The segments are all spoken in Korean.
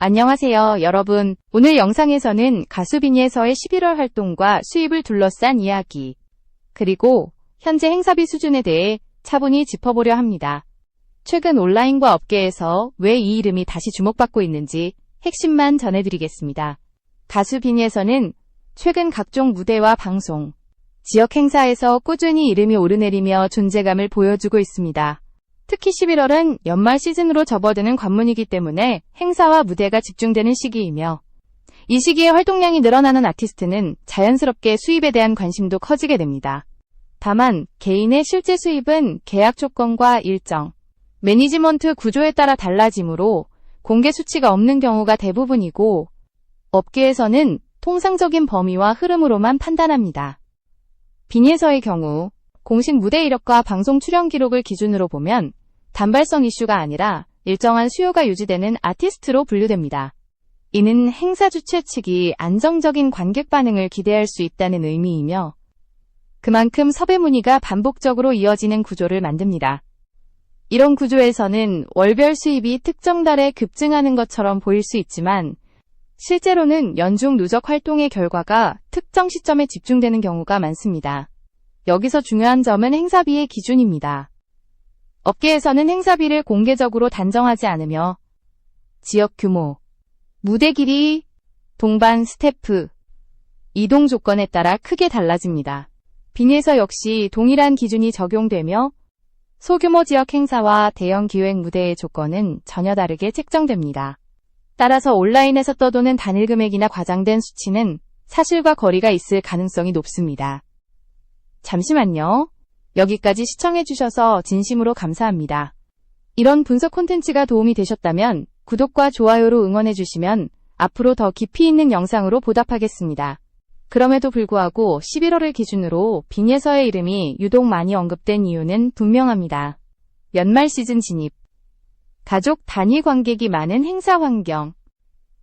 안녕하세요, 여러분. 오늘 영상에서는 가수 비니에서의 11월 활동과 수입을 둘러싼 이야기, 그리고 현재 행사비 수준에 대해 차분히 짚어보려 합니다. 최근 온라인과 업계에서 왜 이 이름이 다시 주목받고 있는지 핵심만 전해드리겠습니다. 가수 비니에서는 최근 각종 무대와 방송, 지역 행사에서 꾸준히 이름이 오르내리며 존재감을 보여주고 있습니다. 특히 11월은 연말 시즌으로 접어드는 관문이기 때문에 행사와 무대가 집중되는 시기이며, 이 시기에 활동량이 늘어나는 아티스트는 자연스럽게 수입에 대한 관심도 커지게 됩니다. 다만 개인의 실제 수입은 계약 조건과 일정, 매니지먼트 구조에 따라 달라지므로 공개 수치가 없는 경우가 대부분이고, 업계에서는 통상적인 범위와 흐름으로만 판단합니다. 비니에서의 경우 공식 무대 이력과 방송 출연 기록을 기준으로 보면 단발성 이슈가 아니라 일정한 수요가 유지되는 아티스트로 분류됩니다. 이는 행사 주최 측이 안정적인 관객 반응을 기대할 수 있다는 의미이며, 그만큼 섭외 문의가 반복적으로 이어지는 구조를 만듭니다. 이런 구조에서는 월별 수입이 특정 달에 급증하는 것처럼 보일 수 있지만, 실제로는 연중 누적 활동의 결과가 특정 시점에 집중되는 경우가 많습니다. 여기서 중요한 점은 행사비의 기준입니다. 업계에서는 행사비를 공개적으로 단정하지 않으며 지역 규모, 무대 길이, 동반 스태프, 이동 조건에 따라 크게 달라집니다. 비니에서 역시 동일한 기준이 적용되며 소규모 지역 행사와 대형 기획 무대의 조건은 전혀 다르게 책정됩니다. 따라서 온라인에서 떠도는 단일 금액이나 과장된 수치는 사실과 거리가 있을 가능성이 높습니다. 잠시만요. 여기까지 시청해주셔서 진심으로 감사합니다. 이런 분석 콘텐츠가 도움이 되셨다면 구독과 좋아요로 응원해주시면 앞으로 더 깊이 있는 영상으로 보답하겠습니다. 그럼에도 불구하고 11월을 기준으로 비니에서의 이름이 유독 많이 언급된 이유는 분명합니다. 연말 시즌 진입, 가족 단위 관객이 많은 행사 환경,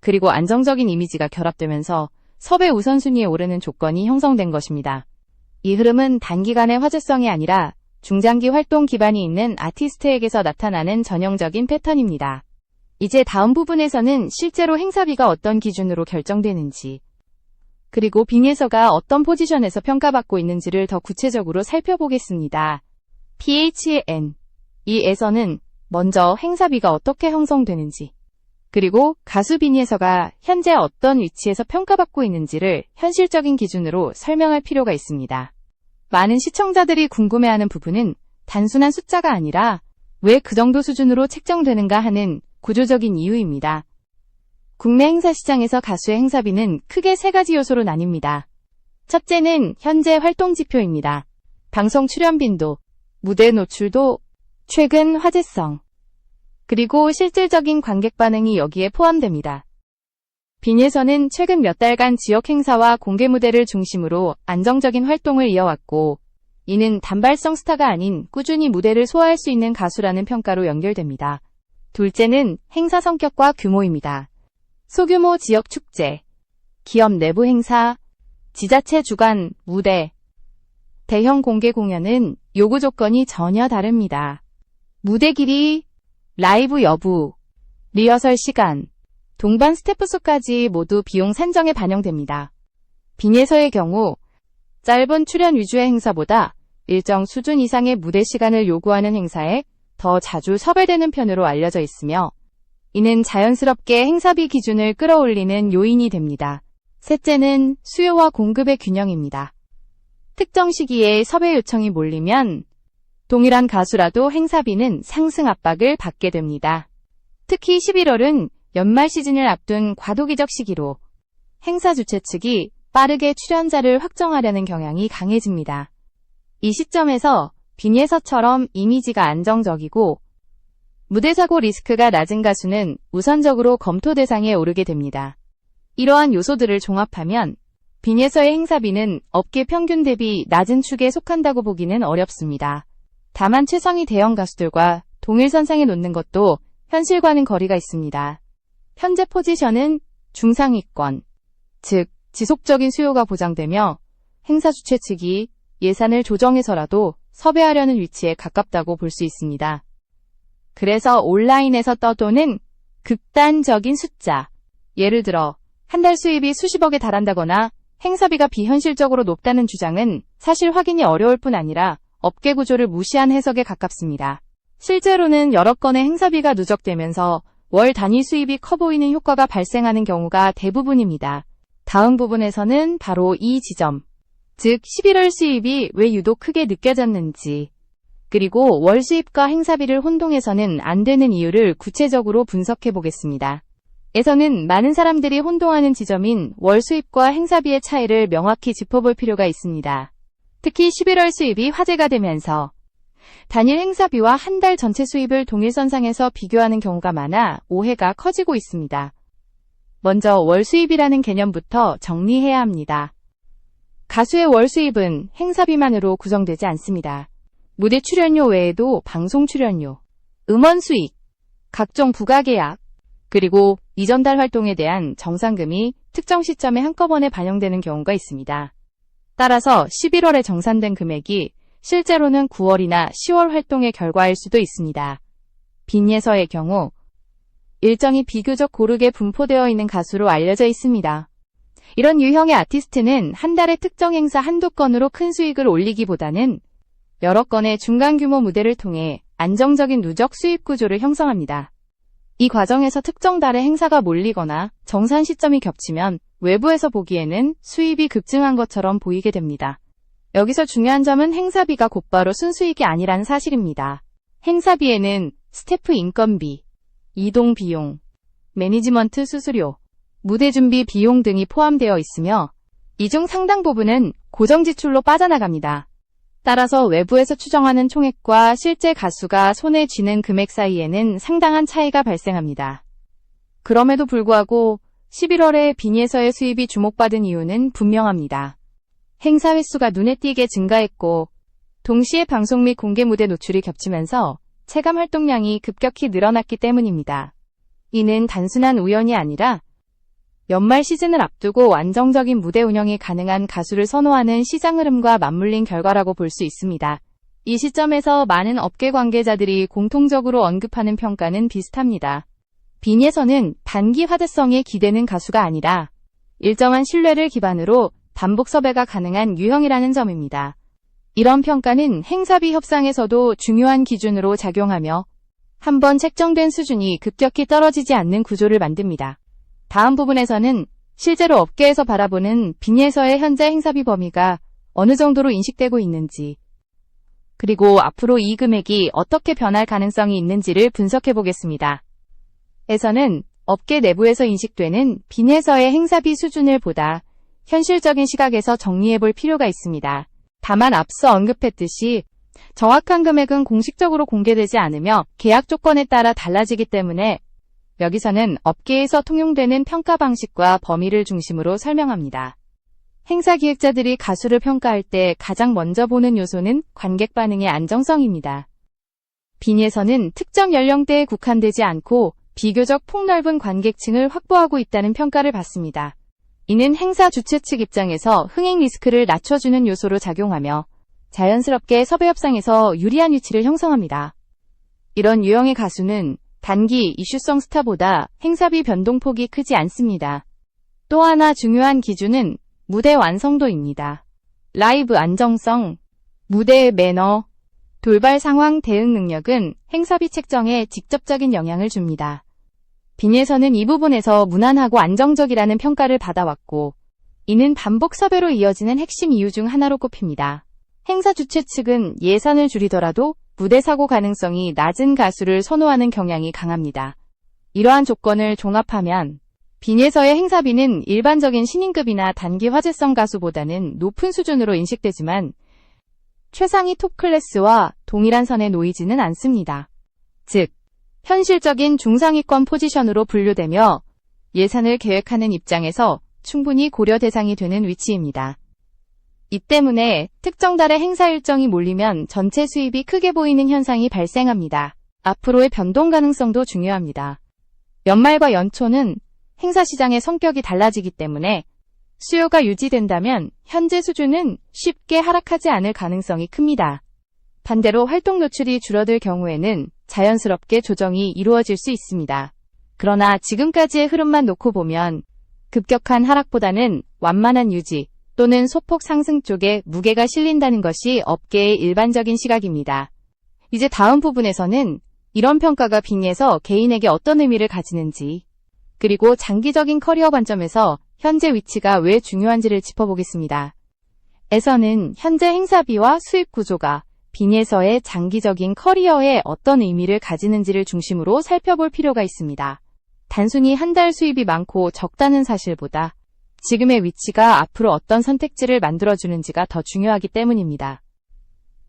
그리고 안정적인 이미지가 결합되면서 섭외 우선순위에 오르는 조건이 형성된 것입니다. 이 흐름은 단기간의 화제성이 아니라 중장기 활동 기반이 있는 아티스트에게서 나타나는 전형적인 패턴입니다. 이제 다음 부분에서는 실제로 행사비가 어떤 기준으로 결정되는지, 그리고 비니에서가 어떤 포지션에서 평가받고 있는지를 더 구체적으로 살펴보겠습니다. PHN2에서는 먼저 행사비가 어떻게 형성되는지, 그리고 가수 비니에서가 현재 어떤 위치에서 평가받고 있는지를 현실적인 기준으로 설명할 필요가 있습니다. 많은 시청자들이 궁금해하는 부분은 단순한 숫자가 아니라 왜 그 정도 수준으로 책정되는가 하는 구조적인 이유입니다. 국내 행사 시장에서 가수의 행사비는 크게 세 가지 요소로 나뉩니다. 첫째는 현재 활동 지표입니다. 방송 출연 빈도, 무대 노출도, 최근 화제성, 그리고 실질적인 관객 반응이 여기에 포함됩니다. 비니에서는 최근 몇 달간 지역 행사와 공개 무대를 중심으로 안정적인 활동을 이어왔고, 이는 단발성 스타가 아닌 꾸준히 무대를 소화할 수 있는 가수라는 평가로 연결됩니다. 둘째는 행사 성격과 규모입니다. 소규모 지역 축제, 기업 내부 행사, 지자체 주관 무대, 대형 공개 공연은 요구 조건이 전혀 다릅니다. 무대 길이, 라이브 여부, 리허설 시간, 동반 스태프 수까지 모두 비용 산정에 반영됩니다. 비니에서의 경우 짧은 출연 위주의 행사보다 일정 수준 이상의 무대 시간을 요구하는 행사에 더 자주 섭외되는 편으로 알려져 있으며, 이는 자연스럽게 행사비 기준을 끌어올리는 요인이 됩니다. 셋째는 수요와 공급의 균형입니다. 특정 시기에 섭외 요청이 몰리면 동일한 가수라도 행사비는 상승 압박을 받게 됩니다. 특히 11월은 연말 시즌을 앞둔 과도기적 시기로 행사 주최 측이 빠르게 출연자를 확정하려는 경향이 강해집니다. 이 시점에서 비니에서처럼 이미지가 안정적이고 무대 사고 리스크가 낮은 가수는 우선적으로 검토 대상에 오르게 됩니다. 이러한 요소들을 종합하면 비니에서의 행사비는 업계 평균 대비 낮은 축에 속한다고 보기는 어렵습니다. 다만 최상위 대형 가수들과 동일선상에 놓는 것도 현실과는 거리가 있습니다. 현재 포지션은 중상위권, 즉 지속적인 수요가 보장되며 행사 주최 측이 예산을 조정해서라도 섭외하려는 위치에 가깝다고 볼 수 있습니다. 그래서 온라인에서 떠도는 극단적인 숫자. 예를 들어 한 달 수입이 수십억에 달한다거나 행사비가 비현실적으로 높다는 주장은 사실 확인이 어려울 뿐 아니라 업계 구조를 무시한 해석에 가깝습니다. 실제로는 여러 건의 행사비가 누적되면서 월 단위 수입이 커 보이는 효과가 발생하는 경우가 대부분입니다. 다음 부분에서는 바로 이 지점, 즉 11월 수입이 왜 유독 크게 느껴졌는지, 그리고 월 수입과 행사비를 혼동해서는 안 되는 이유를 구체적으로 분석해 보겠습니다. 에서는 많은 사람들이 혼동하는 지점인 월 수입과 행사비의 차이를 명확히 짚어볼 필요가 있습니다. 특히 11월 수입이 화제가 되면서 단일 행사비와 한 달 전체 수입을 동일선상에서 비교하는 경우가 많아 오해가 커지고 있습니다. 먼저 월 수입이라는 개념부터 정리해야 합니다. 가수의 월 수입은 행사비만으로 구성되지 않습니다. 무대 출연료 외에도 방송 출연료, 음원 수익, 각종 부가계약, 그리고 이전달 활동에 대한 정산금이 특정 시점에 한꺼번에 반영되는 경우가 있습니다. 따라서 11월에 정산된 금액이 실제로는 9월이나 10월 활동의 결과일 수도 있습니다. 빈예서의 경우 일정이 비교적 고르게 분포되어 있는 가수로 알려져 있습니다. 이런 유형의 아티스트는 한 달에 특정 행사 한두 건으로 큰 수익을 올리기보다는 여러 건의 중간 규모 무대를 통해 안정적인 누적 수입 구조를 형성합니다. 이 과정에서 특정 달에 행사가 몰리거나 정산 시점이 겹치면 외부에서 보기에는 수입이 급증한 것처럼 보이게 됩니다. 여기서 중요한 점은 행사비가 곧바로 순수익이 아니라는 사실입니다. 행사비에는 스태프 인건비, 이동 비용, 매니지먼트 수수료, 무대 준비 비용 등이 포함되어 있으며 이 중 상당 부분은 고정 지출로 빠져나갑니다. 따라서 외부에서 추정하는 총액과 실제 가수가 손에 쥐는 금액 사이에는 상당한 차이가 발생합니다. 그럼에도 불구하고 11월에 빈예서의 수입이 주목받은 이유는 분명합니다. 행사 횟수가 눈에 띄게 증가했고 동시에 방송 및 공개 무대 노출이 겹치면서 체감 활동량이 급격히 늘어났기 때문입니다. 이는 단순한 우연이 아니라 연말 시즌을 앞두고 안정적인 무대 운영이 가능한 가수를 선호하는 시장 흐름과 맞물린 결과라고 볼 수 있습니다. 이 시점에서 많은 업계 관계자들이 공통적으로 언급하는 평가는 비슷합니다. 빈예서는 단기 화제성에 기대는 가수가 아니라 일정한 신뢰를 기반으로 반복 섭외가 가능한 유형이라는 점입니다. 이런 평가는 행사비 협상에서도 중요한 기준으로 작용하며 한번 책정된 수준이 급격히 떨어지지 않는 구조를 만듭니다. 다음 부분에서는 실제로 업계에서 바라보는 빈예서의 현재 행사비 범위가 어느 정도로 인식되고 있는지, 그리고 앞으로 이 금액이 어떻게 변할 가능성이 있는지를 분석해 보겠습니다. 에서는 업계 내부에서 인식되는 빈예서의 행사비 수준을 보다 현실적인 시각에서 정리해 볼 필요가 있습니다. 다만 앞서 언급했듯이 정확한 금액은 공식적으로 공개되지 않으며 계약 조건에 따라 달라지기 때문에 여기서는 업계에서 통용되는 평가 방식과 범위를 중심으로 설명합니다. 행사 기획자들이 가수를 평가할 때 가장 먼저 보는 요소는 관객 반응의 안정성입니다. 빈예서는 특정 연령대에 국한되지 않고 비교적 폭넓은 관객층을 확보하고 있다는 평가를 받습니다. 이는 행사 주최 측 입장에서 흥행 리스크를 낮춰주는 요소로 작용하며 자연스럽게 섭외 협상에서 유리한 위치를 형성합니다. 이런 유형의 가수는 단기 이슈성 스타보다 행사비 변동폭이 크지 않습니다. 또 하나 중요한 기준은 무대 완성도입니다. 라이브 안정성, 무대의 매너, 돌발 상황 대응 능력은 행사비 책정에 직접적인 영향을 줍니다. 빈예서는 이 부분에서 무난하고 안정적이라는 평가를 받아왔고, 이는 반복 섭외로 이어지는 핵심 이유 중 하나로 꼽힙니다. 행사 주최 측은 예산을 줄이더라도 무대 사고 가능성이 낮은 가수를 선호하는 경향이 강합니다. 이러한 조건을 종합하면 빈예서의 행사비는 일반적인 신인급이나 단기 화제성 가수보다는 높은 수준으로 인식되지만 최상위 톱 클래스와 동일한 선에 놓이지는 않습니다. 즉, 현실적인 중상위권 포지션으로 분류되며 예산을 계획하는 입장에서 충분히 고려 대상이 되는 위치입니다. 이 때문에 특정 달의 행사 일정이 몰리면 전체 수입이 크게 보이는 현상이 발생합니다. 앞으로의 변동 가능성도 중요합니다. 연말과 연초는 행사 시장의 성격이 달라지기 때문에 수요가 유지된다면 현재 수준은 쉽게 하락하지 않을 가능성이 큽니다. 반대로 활동 노출이 줄어들 경우에는 자연스럽게 조정이 이루어질 수 있습니다. 그러나 지금까지의 흐름만 놓고 보면 급격한 하락보다는 완만한 유지 또는 소폭 상승 쪽에 무게가 실린다는 것이 업계의 일반적인 시각입니다. 이제 다음 부분에서는 이런 평가가 빅에서 개인에게 어떤 의미를 가지는지, 그리고 장기적인 커리어 관점에서 현재 위치가 왜 중요한지를 짚어보겠습니다. 에서는 현재 행사비와 수입 구조가 빅에서의 장기적인 커리어에 어떤 의미를 가지는지를 중심으로 살펴볼 필요가 있습니다. 단순히 한 달 수입이 많고 적다는 사실보다 지금의 위치가 앞으로 어떤 선택지를 만들어주는지가 더 중요하기 때문입니다.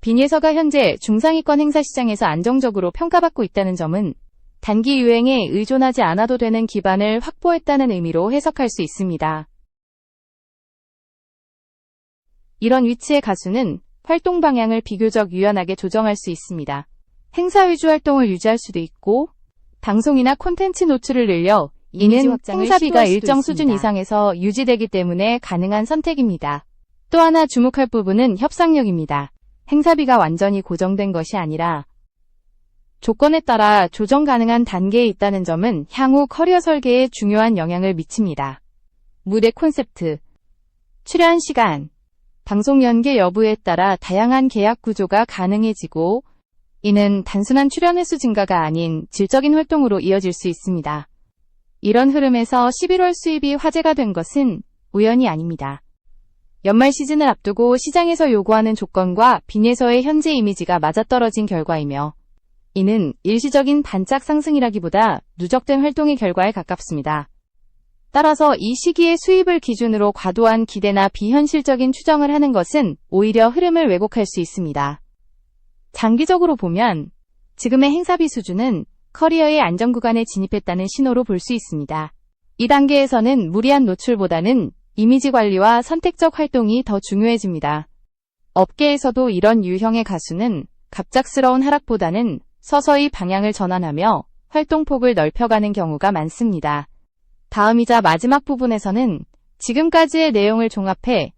빅에서가 현재 중상위권 행사 시장에서 안정적으로 평가받고 있다는 점은 단기 유행에 의존하지 않아도 되는 기반을 확보했다는 의미로 해석할 수 있습니다. 이런 위치의 가수는 활동 방향을 비교적 유연하게 조정할 수 있습니다. 행사 위주 활동을 유지할 수도 있고, 방송이나 콘텐츠 노출을 늘려 이는 행사비가 일정 수준 이상에서 유지되기 때문에 가능한 선택입니다. 또 하나 주목할 부분은 협상력입니다. 행사비가 완전히 고정된 것이 아니라 조건에 따라 조정 가능한 단계에 있다는 점은 향후 커리어 설계에 중요한 영향을 미칩니다. 무대 콘셉트, 출연 시간, 방송 연계 여부에 따라 다양한 계약 구조가 가능해지고, 이는 단순한 출연 횟수 증가가 아닌 질적인 활동으로 이어질 수 있습니다. 이런 흐름에서 11월 수입이 화제가 된 것은 우연이 아닙니다. 연말 시즌을 앞두고 시장에서 요구하는 조건과 빅에서의 현재 이미지가 맞아떨어진 결과이며, 이는 일시적인 반짝 상승이라기보다 누적된 활동의 결과에 가깝습니다. 따라서 이 시기의 수입을 기준으로 과도한 기대나 비현실적인 추정을 하는 것은 오히려 흐름을 왜곡할 수 있습니다. 장기적으로 보면 지금의 행사비 수준은 커리어의 안정 구간에 진입했다는 신호로 볼 수 있습니다. 이 단계에서는 무리한 노출보다는 이미지 관리와 선택적 활동이 더 중요해집니다. 업계에서도 이런 유형의 가수는 갑작스러운 하락보다는 서서히 방향을 전환하며 활동폭을 넓혀가는 경우가 많습니다. 다음이자 마지막 부분에서는 지금까지의 내용을 종합해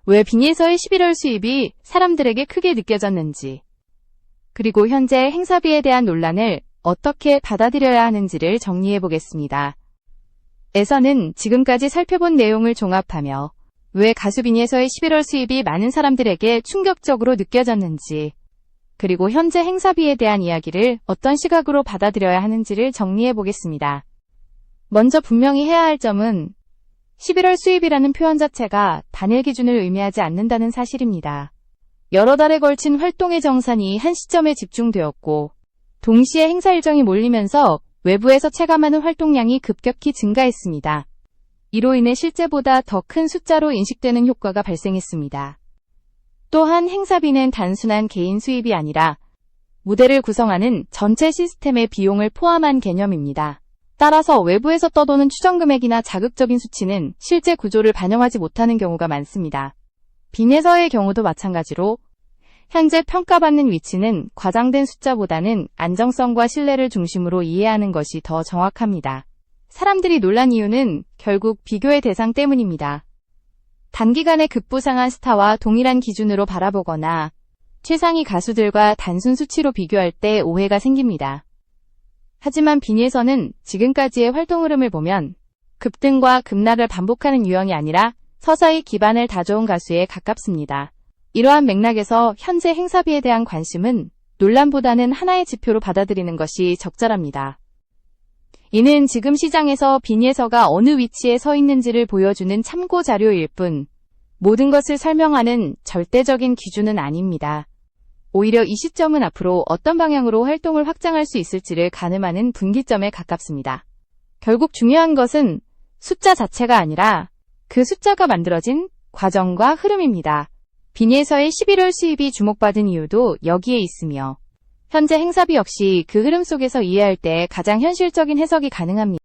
왜 빅에서의 11월 수입이 사람들에게 크게 느껴졌는지, 그리고 현재 행사비에 대한 논란을 어떻게 받아들여야 하는지를 정리해 보겠습니다. 에서는 지금까지 살펴본 내용을 종합하며 왜 가수 빅에서의 11월 수입이 많은 사람들에게 충격적으로 느껴졌는지, 그리고 현재 행사비에 대한 이야기를 어떤 시각으로 받아들여야 하는지를 정리해 보겠습니다. 먼저 분명히 해야 할 점은 11월 수입이라는 표현 자체가 단일 기준을 의미하지 않는다는 사실입니다. 여러 달에 걸친 활동의 정산이 한 시점에 집중되었고, 동시에 행사 일정이 몰리면서 외부에서 체감하는 활동량이 급격히 증가했습니다. 이로 인해 실제보다 더 큰 숫자로 인식되는 효과가 발생했습니다. 또한 행사비는 단순한 개인 수입이 아니라 무대를 구성하는 전체 시스템의 비용을 포함한 개념입니다. 따라서 외부에서 떠도는 추정 금액이나 자극적인 수치는 실제 구조를 반영하지 못하는 경우가 많습니다. 빅에서의 경우도 마찬가지로 현재 평가받는 위치는 과장된 숫자보다는 안정성과 신뢰를 중심으로 이해하는 것이 더 정확합니다. 사람들이 놀란 이유는 결국 비교의 대상 때문입니다. 단기간에 급부상한 스타와 동일한 기준으로 바라보거나 최상위 가수들과 단순 수치로 비교할 때 오해가 생깁니다. 하지만 빅에서는 지금까지의 활동 흐름을 보면 급등과 급락을 반복하는 유형이 아니라 서서히 기반을 다져온 가수에 가깝습니다. 이러한 맥락에서 현재 행사비에 대한 관심은 논란보다는 하나의 지표로 받아들이는 것이 적절합니다. 이는 지금 시장에서 빅에서가 어느 위치에 서 있는지를 보여주는 참고 자료일 뿐, 모든 것을 설명하는 절대적인 기준은 아닙니다. 오히려 이 시점은 앞으로 어떤 방향으로 활동을 확장할 수 있을지를 가늠하는 분기점에 가깝습니다. 결국 중요한 것은 숫자 자체가 아니라 그 숫자가 만들어진 과정과 흐름입니다. 빅에서의 11월 수입이 주목받은 이유도 여기에 있으며, 현재 행사비 역시 그 흐름 속에서 이해할 때 가장 현실적인 해석이 가능합니다.